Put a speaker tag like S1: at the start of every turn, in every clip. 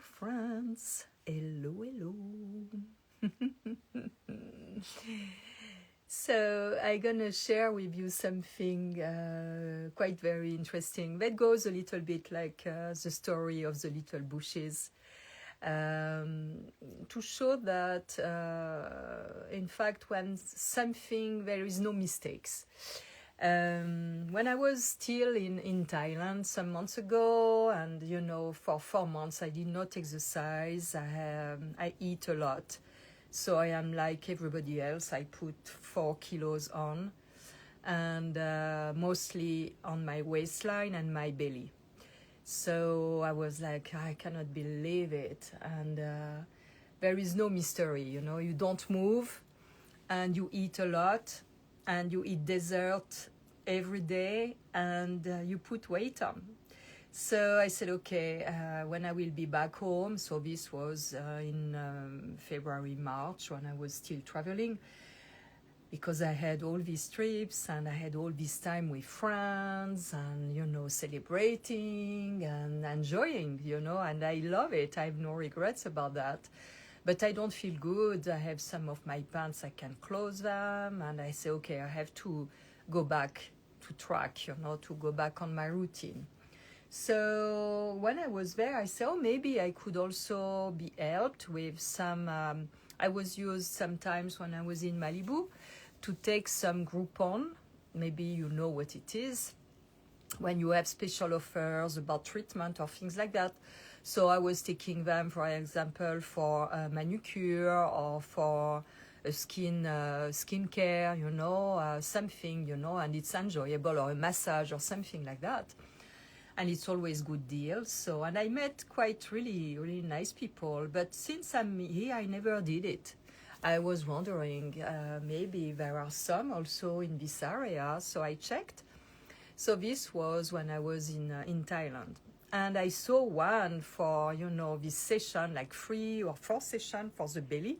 S1: friends. Hello, hello. So I'm gonna share with you something quite very interesting that goes a little bit like the story of the little bushes, to show that in fact when something there is no mistakes. When I was still in Thailand some months ago, and you know, for 4 months I did not exercise. I eat a lot, so I am like everybody else. I put 4 kilos on, and mostly on my waistline and my belly. So I was like, I cannot believe it, and there is no mystery, you know. You don't move, and you eat a lot, and you eat dessert every day, and you put weight on. So I said, okay, when I will be back home, so this was in February, March, when I was still traveling, because I had all these trips and I had all this time with friends and, you know, celebrating and enjoying, you know, and I love it. I have no regrets about that. But I don't feel good. I have some of my pants, I can close them, and I say, okay, I have to go back to track, you know, to go back on my routine. So when I was there, I said, oh, maybe I could also be helped with some, I was used sometimes when I was in Malibu to take some Groupon. Maybe you know what it is, when you have special offers about treatment or things like that. So I was taking them, for example, for a manicure or for a skincare, you know, something, you know, and it's enjoyable, or a massage or something like that. And it's always good deals. So, and I met quite really, really nice people. But since I'm here, I never did it. I was wondering, maybe there are some also in this area. So I checked. So this was when I was in Thailand. And I saw one for, you know, this session, like 3 or 4 sessions for the belly,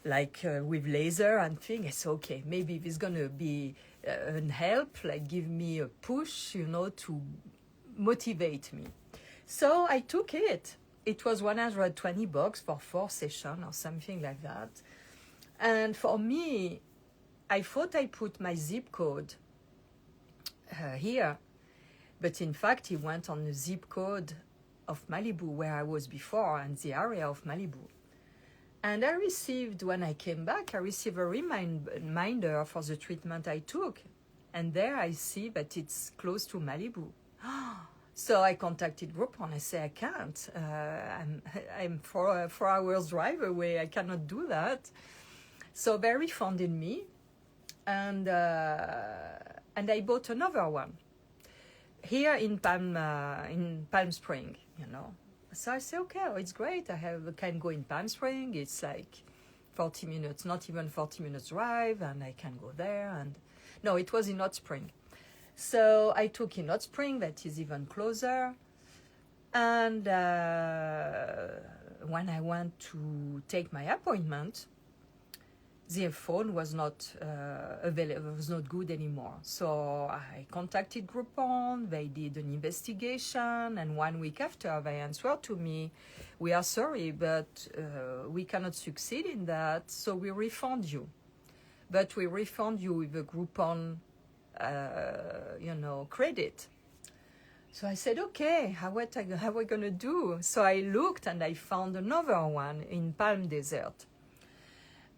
S1: like with laser and thing. I said, okay, maybe this is going to be an help, like give me a push, you know, to motivate me. So I took it. It was $120 for 4 sessions or something like that. And for me, I thought I put my zip code here. But in fact, it went on the zip code of Malibu, where I was before, and the area of Malibu. And I received, when I came back, I received a reminder for the treatment I took. And there I see that it's close to Malibu. So I contacted Groupon. I say, I can't. I'm 4 hours drive away. I cannot do that. So they refunded me. And I bought another one here in Palm Spring, you know. So I say, okay, oh, it's great. I can go in Palm Spring. It's like 40 minutes, not even 40 minutes drive, and I can go there. And no, it was in Hot Spring. So I took in Hot Spring, that is even closer. And when I went to take my appointment, the phone was not available, was not good anymore. So I contacted Groupon. They did an investigation, and 1 week after, they answered to me, we are sorry, but we cannot succeed in that, so we refund you. But we refund you with a Groupon, you know, credit. So I said, okay, what are we going to do? So I looked, and I found another one in Palm Desert.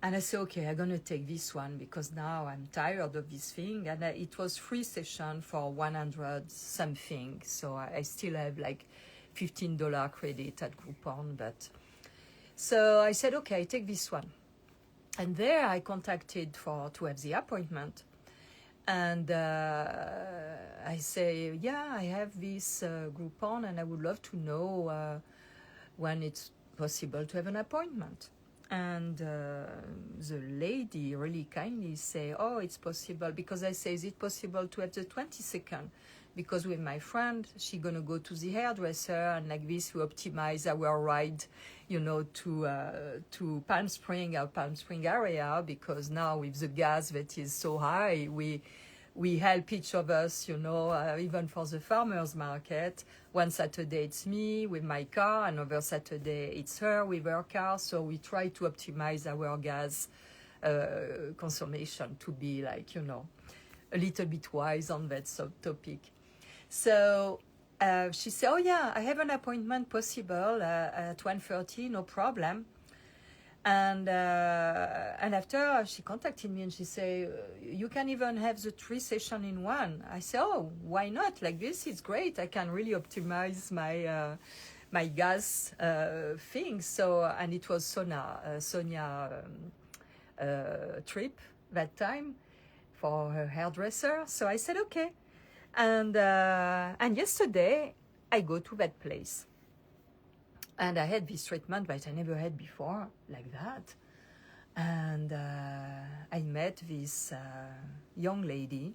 S1: And I said, okay, I'm going to take this one, because now I'm tired of this thing. And it was 3 sessions for 100 something. So I still have like $15 credit at Groupon. But so I said, okay, I take this one. And there I contacted to have the appointment. And I say, yeah, I have this Groupon, and I would love to know when it's possible to have an appointment. And the lady really kindly say, oh, it's possible, because I say, is it possible to have the 22nd? Because with my friend, she gonna go to the hairdresser, and like this we optimize our ride, you know, to Palm Spring, our Palm Spring area, because now with the gas that is so high, we we help each of us, you know, even for the farmers market. One Saturday it's me with my car, another Saturday it's her with her car. So we try to optimize our gas consumption to be like, you know, a little bit wise on that topic. So she said, oh yeah, I have an appointment possible at 1:30, no problem. And after she contacted me and she said, you can even have the 3 sessions in one. I said, oh, why not? Like this, it's great. I can really optimize my my gas things. So, and it was Sonia trip that time for her hairdresser. So I said, okay. And yesterday I go to that place. And I had this treatment that I never had before, like that. And I met this young lady.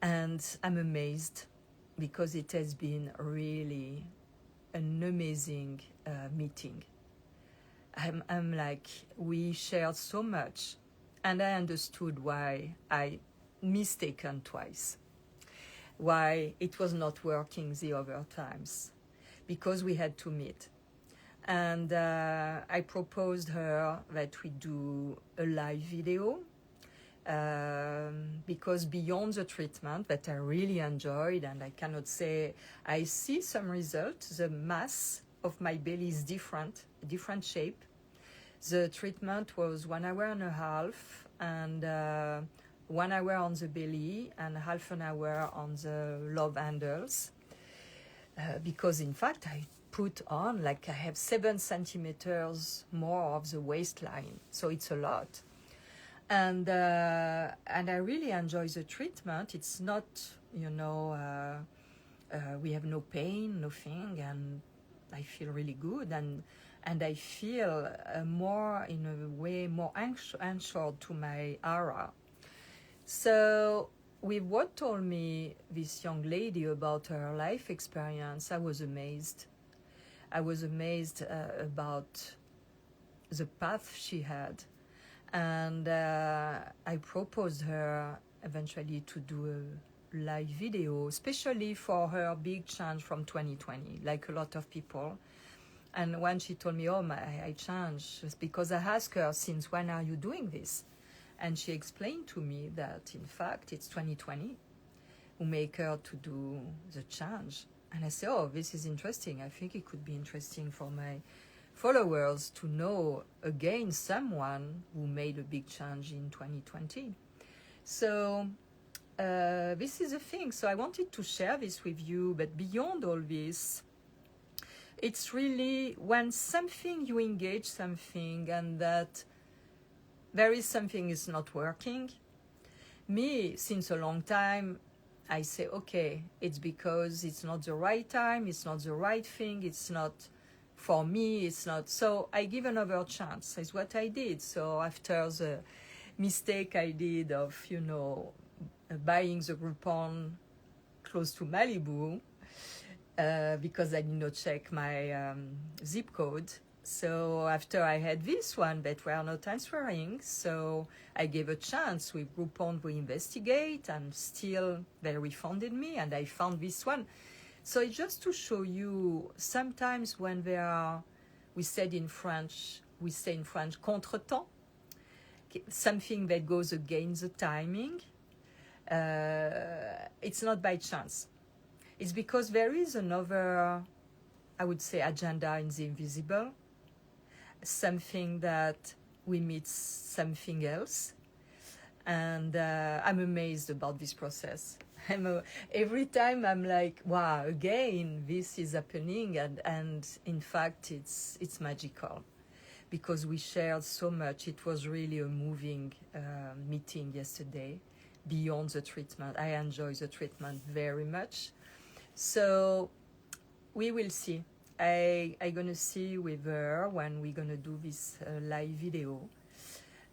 S1: And I'm amazed because it has been really an amazing meeting. I'm like, we shared so much. And I understood why I mistaken twice. Why it was not working the other times. Because we had to meet. And I proposed her that we do a live video because beyond the treatment that I really enjoyed, and I cannot say I see some results, the mass of my belly is different shape. The treatment was 1 hour and a half, and 1 hour on the belly and half an hour on the love handles. Because in fact I put on, like I have 7 centimeters more of the waistline, so it's a lot. And I really enjoy the treatment. It's not, you know, we have no pain, nothing, and I feel really good, and I feel more, in a way, more anchored to my aura. So with what told me this young lady about her life experience, I was amazed. I was amazed about the path she had. And I proposed her eventually to do a live video, especially for her big change from 2020, like a lot of people. And when she told me, oh, I changed, it's because I asked her, since when are you doing this? And she explained to me that, in fact, it's 2020 who make her to do the change. And I said, oh, this is interesting. I think it could be interesting for my followers to know, again, someone who made a big change in 2020. So this is a thing. So I wanted to share this with you. But beyond all this, it's really when you engage something and that there is something is not working. Me, since a long time, I say, okay, it's because it's not the right time, it's not the right thing, it's not for me, it's not. So I give another chance. Is what I did. So after the mistake I did of, you know, buying the Groupon close to Malibu, because I did not check my zip code. So after I had this one that were not answering, so I gave a chance with Groupon to investigate, and still they refunded me, and I found this one. So it's just to show you, sometimes when there are, we say in French, contretemps, something that goes against the timing, it's not by chance. It's because there is another, I would say, agenda in the invisible, something that we meet something else. And I'm amazed about this process. Every time I'm like, wow, again, this is happening. And in fact, it's magical because we shared so much. It was really a moving meeting yesterday beyond the treatment. I enjoy the treatment very much. So we will see. I'm going to see with her when we're going to do this live video.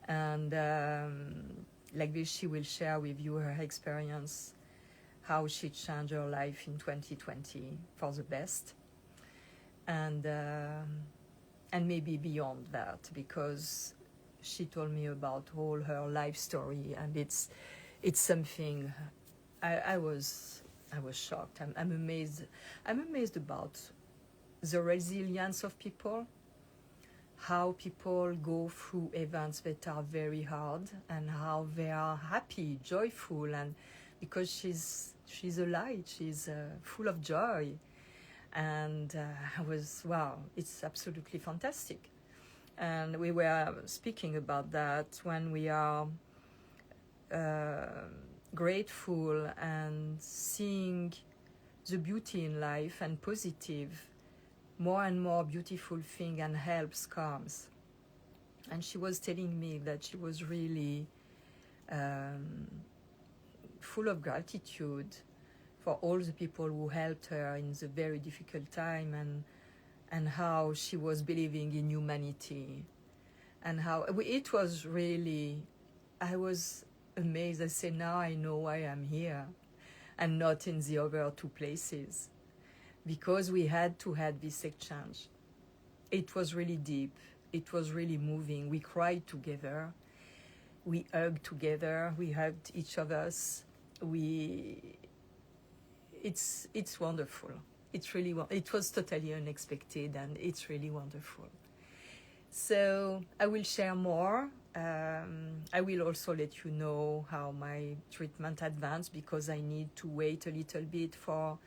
S1: And like this, she will share with you her experience, how she changed her life in 2020 for the best. And maybe beyond that, because she told me about all her life story. And it's something I was shocked. I'm amazed. I'm amazed about the resilience of people, how people go through events that are very hard, and how they are happy, joyful, and because she's a light, she's full of joy, and I was, wow, it's absolutely fantastic. And we were speaking about that when we are uh, grateful and seeing the beauty in life and positive, more and more beautiful thing and helps comes. And she was telling me that she was really um, full of gratitude for all the people who helped her in the very difficult time, and how she was believing in humanity, and how it was really, I was amazed. I said, now I know why I'm here and not in the other two places, because we had to have this exchange. It was really deep. It was really moving. We cried together. We hugged together. We hugged each other's. It's wonderful. It's really, it was totally unexpected, and it's really wonderful. So I will share more. I will also let you know how my treatment advanced, because I need to wait a little bit for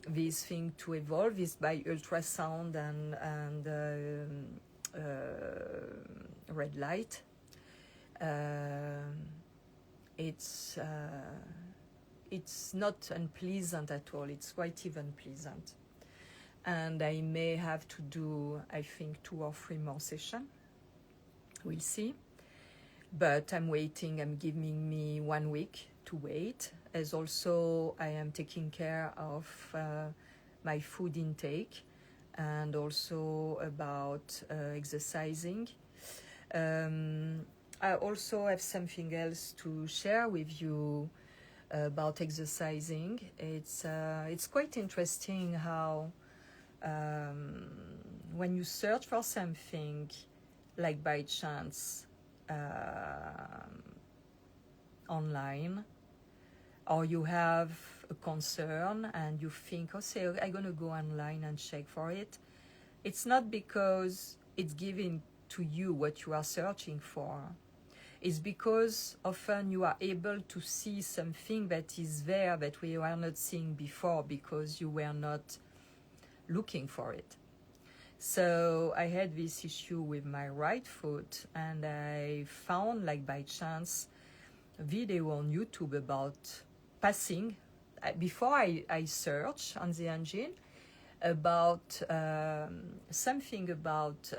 S1: this thing to evolve. Is by ultrasound and red light. It's not unpleasant at all. It's quite even pleasant. And I may have to do, I think, 2 or 3 more sessions. We'll see. But I'm waiting. I'm giving me 1 week to wait. As also, I am taking care of my food intake, and also about exercising. I also have something else to share with you about exercising. It's quite interesting how when you search for something, like by chance online, or you have a concern and you think, oh, say, I'm going to go online and check for it. It's not because it's giving to you what you are searching for. It's because often you are able to see something that is there that we were not seeing before, because you were not looking for it. So I had this issue with my right foot, and I found, like by chance, a video on YouTube about passing. Before I searched on the engine about something about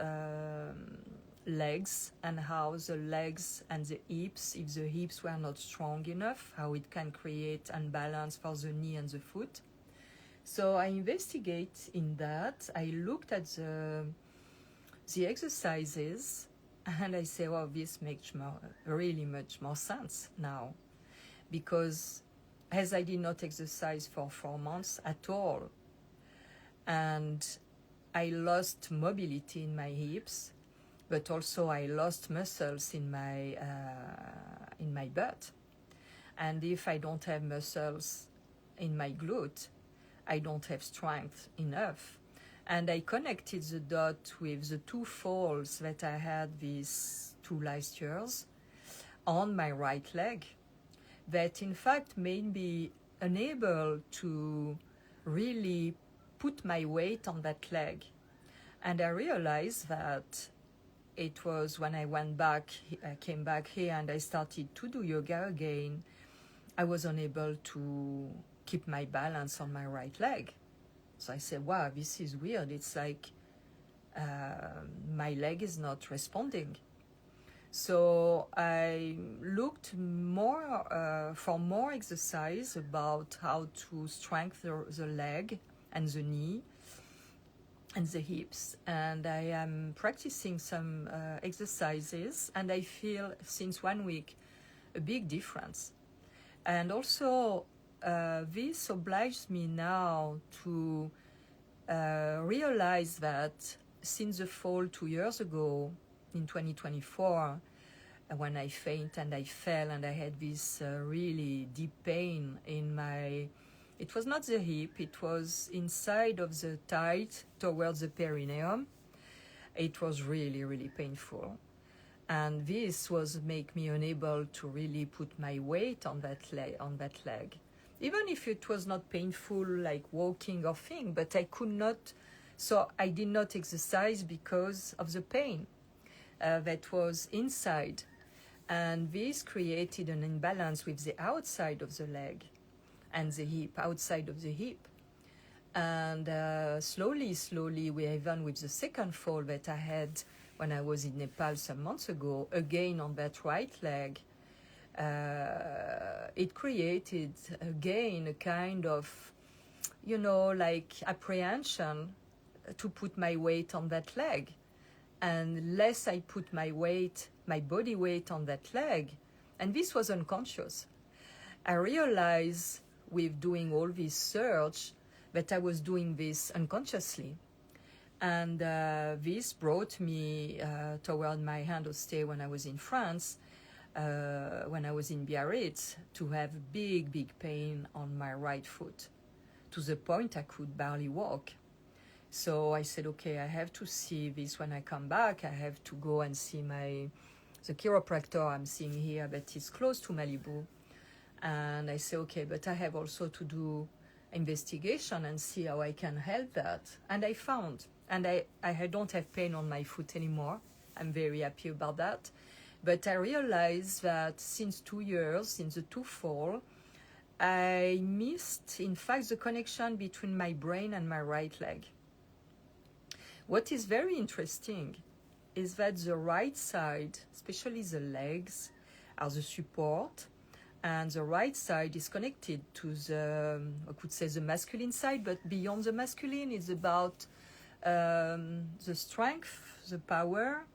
S1: legs, and how the legs and the hips, if the hips were not strong enough, how it can create imbalance for the knee and the foot. So I investigate in that. I looked at the exercises, and I say, well, this makes really much more sense now, because as I did not exercise for 4 months at all, and I lost mobility in my hips, but also I lost muscles in my butt. And if I don't have muscles in my glute, I don't have strength enough. And I connected the dot with the 2 falls that I had these 2 last years on my right leg, that in fact made me unable to really put my weight on that leg. And I realized that it was when I came back here and I started to do yoga again, I was unable to keep my balance on my right leg. So I said, wow, this is weird. It's like my leg is not responding. So I looked more for more exercise about how to strengthen the leg and the knee and the hips. And I am practicing some exercises, and I feel since 1 week a big difference. And also this obliges me now to realize that since the fall 2 years ago, in 2024, when I faint and I fell and I had this really deep pain in my, it was not the hip, it was inside of the thigh towards the perineum. It was really, really painful. And this was make me unable to really put my weight on that leg. Even if it was not painful like walking or thing, but I could not, so I did not exercise because of the pain that was inside. And this created an imbalance with the outside of the leg and the hip, outside of the hip. And slowly, even with the second fall that I had when I was in Nepal some months ago, again on that right leg, it created again a kind of, like apprehension to put my weight on that leg. And less I put my body weight on that leg, and this was unconscious. I realized with doing all this search that I was doing this unconsciously. And this brought me toward my hand of stay when I was in France, when I was in Biarritz, to have big pain on my right foot, to the point I could barely walk. So I said, okay, I have to see this when I come back. I have to go and see the chiropractor I'm seeing here, but he's close to Malibu. And I say, okay, but I have also to do investigation and see how I can help that. And I found, and I don't have pain on my foot anymore. I'm very happy about that. But I realized that since 2 years, since the 2 fall, I missed, in fact, the connection between my brain and my right leg. What is very interesting is that the right side, especially the legs, are the support, and the right side is connected to the, I could say the masculine side, but beyond the masculine, it's about the strength, the power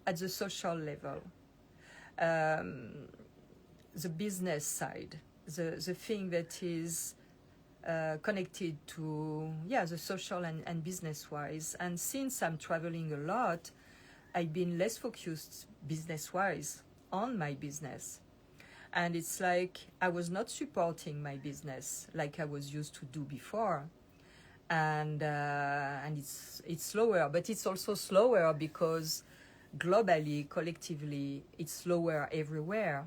S1: at the social level, the business side, the thing that is connected to the social and business wise. And since I'm traveling a lot, I've been less focused business wise on my business, and it's like I was not supporting my business like I was used to do before. And it's slower, but it's also slower because globally, collectively, it's slower everywhere.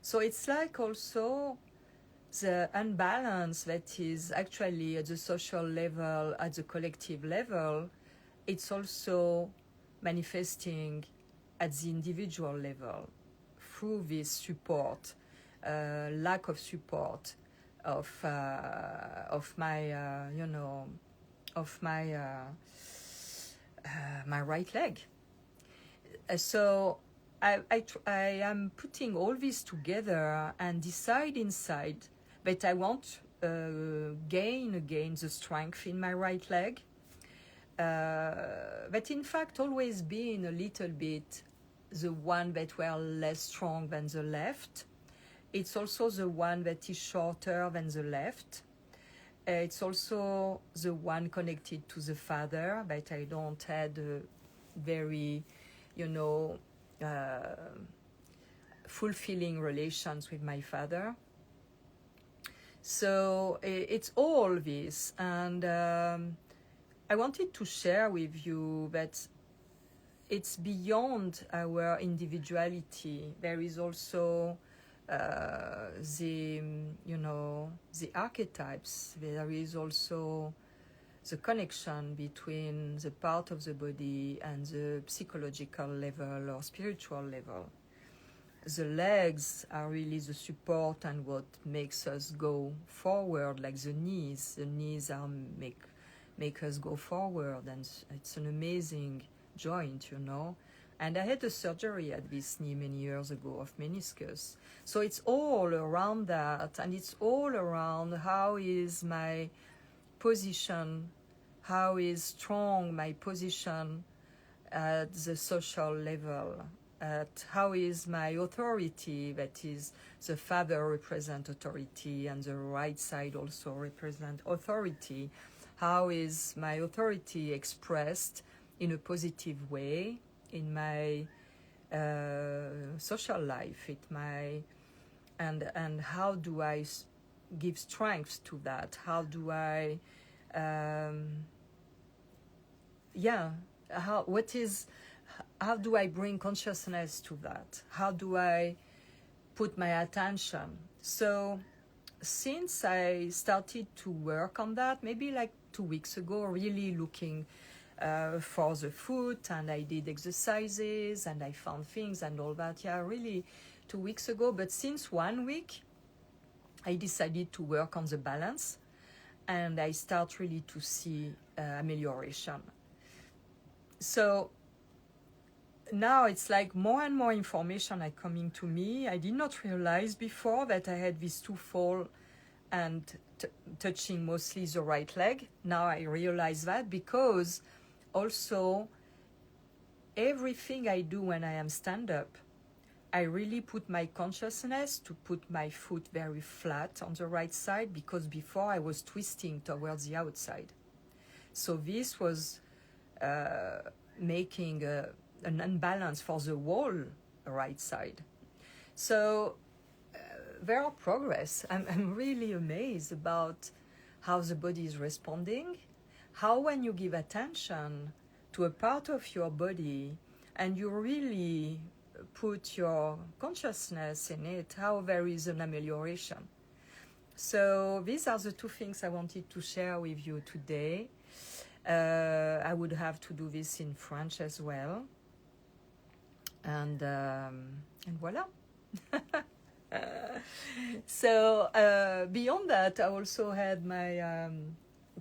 S1: So it's like also the unbalance that is actually at the social level, at the collective level, it's also manifesting at the individual level through this support, lack of support of my my right leg. So I am putting all this together and decide inside that I want gain again the strength in my right leg. That in fact always been a little bit the one that were less strong than the left. It's also the one that is shorter than the left. It's also the one connected to the father, but I don't had a very, fulfilling relations with my father. So it's all this, and I wanted to share with you that it's beyond our individuality. There is also the archetypes. There is also the connection between the part of the body and the psychological level or spiritual level. The legs are really the support and what makes us go forward, like the knees. The knees are make us go forward, and it's an amazing joint, And I had a surgery at this knee many years ago of meniscus. So it's all around that, and it's all around how is my position, how is strong my position at the social level, at how is my authority, that is the father represent authority and the right side also represent authority. How is my authority expressed in a positive way in my social life, and how do I give strength to that? How do I, yeah, how do I bring consciousness to that? How do I put my attention? So since I started to work on that, maybe like 2 weeks ago, really looking for the foot, and I did exercises and I found things and all that. Yeah, really 2 weeks ago. But since 1 week, I decided to work on the balance, and I start really to see amelioration. So now it's like more and more information are coming to me. I did not realize before that I had these two fall and touching mostly the right leg. Now I realize that, because also everything I do when I am stand up, I really put my consciousness to put my foot very flat on the right side, because before I was twisting towards the outside. So this was making an imbalance for the whole right side. So there are progress. I'm really amazed about how the body is responding, how when you give attention to a part of your body and you really put your consciousness in it, how there is an amelioration. So these are the two things I wanted to share with you today. I would have to do this in French as well. And voila. So beyond that, I also had my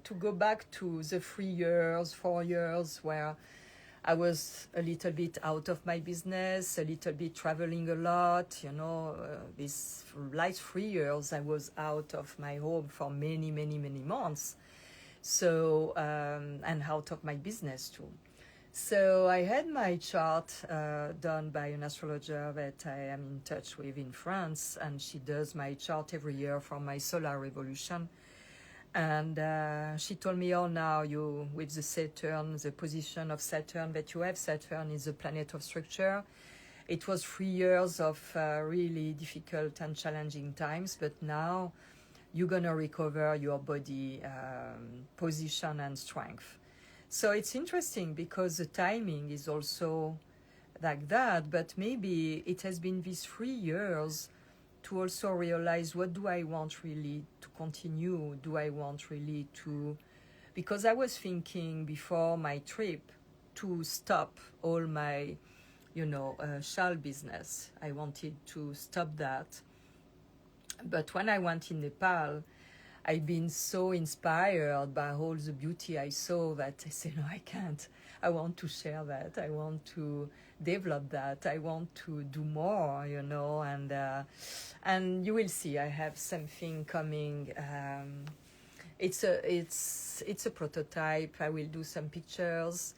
S1: to go back to the 3 years, 4 years where I was a little bit out of my business, a little bit traveling a lot. These last 3 years I was out of my home for many months. So and out of my business too. So I had my chart done by an astrologer that I am in touch with in France, and she does my chart every year for my solar revolution. And she told me, oh, now you, with the Saturn, the position of Saturn that you have, Saturn is a planet of structure. It was 3 years of really difficult and challenging times, but now you're going to recover your body position and strength. So it's interesting because the timing is also like that, but maybe it has been these 3 years to also realize, what do I want really to continue? Do I want really to... Because I was thinking before my trip to stop all my, shawl business. I wanted to stop that. But when I went in Nepal, I've been so inspired by all the beauty I saw that I said, no, I can't. I want to share that. I want to develop that. I want to do more, and you will see I have something coming. It's a prototype. I will do some pictures.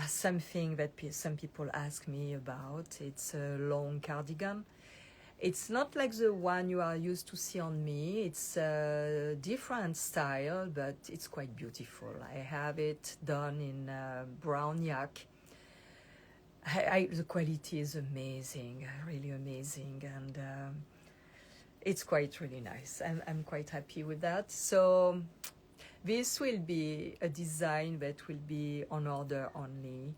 S1: Something that some people ask me about. It's a long cardigan. It's not like the one you are used to see on me. It's a different style, but it's quite beautiful. I have it done in brown yak. The quality is amazing, really amazing, and it's quite really nice. I'm quite happy with that. So this will be a design that will be on order only,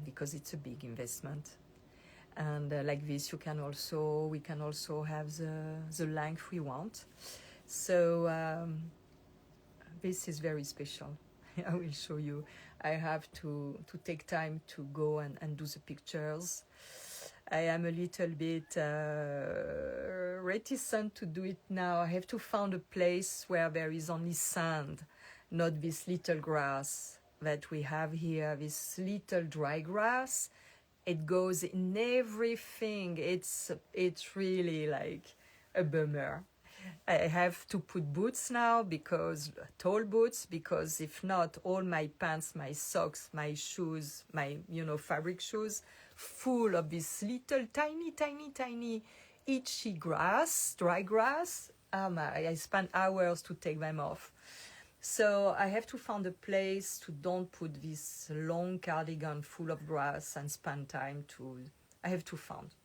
S1: because it's a big investment. And like this, we can also have the length we want. So this is very special. I will show you. I have to take time to go and do the pictures. I am a little bit reticent to do it now. I have to find a place where there is only sand, not this little grass that we have here, this little dry grass. It goes in everything. It's really like a bummer. I have to put boots now, tall boots, because if not, all my pants, my socks, my shoes, my fabric shoes, full of this little tiny itchy grass, dry grass. I spend hours to take them off. So I have to find a place to don't put this long cardigan full of grass and spend time to, I have to find.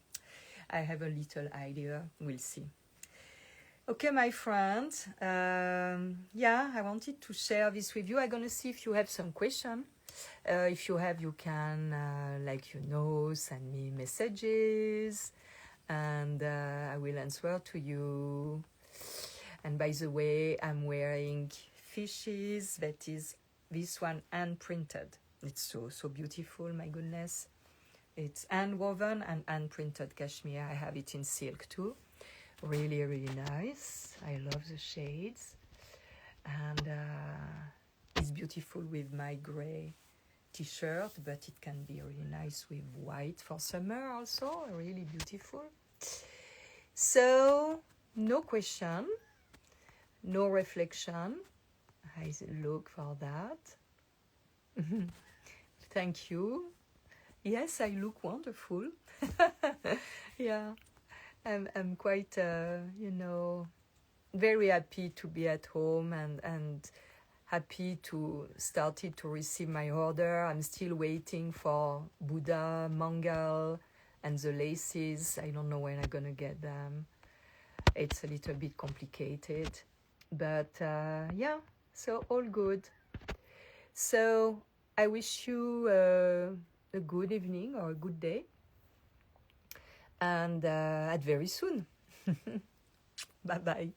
S1: I have a little idea, we'll see. Okay, my friend, yeah, I wanted to share this with you. I'm gonna see if you have some question. If you have, you can, send me messages, and I will answer to you. And by the way, I'm wearing fishes. That is this one hand printed. It's so beautiful, my goodness. It's hand woven and hand printed cashmere. I have it in silk too. Really nice. I love the shades. And it's beautiful with my gray t-shirt, but it can be really nice with white for summer also. Really beautiful. So, no question, no reflection. I look for that. Thank you. Yes, I look wonderful. Yeah, I'm quite, very happy to be at home and happy to started to receive my order. I'm still waiting for Buddha, Mangal, and the laces. I don't know when I'm gonna get them. It's a little bit complicated, but yeah, so all good. So I wish you a good evening or a good day, and at very soon. Bye bye.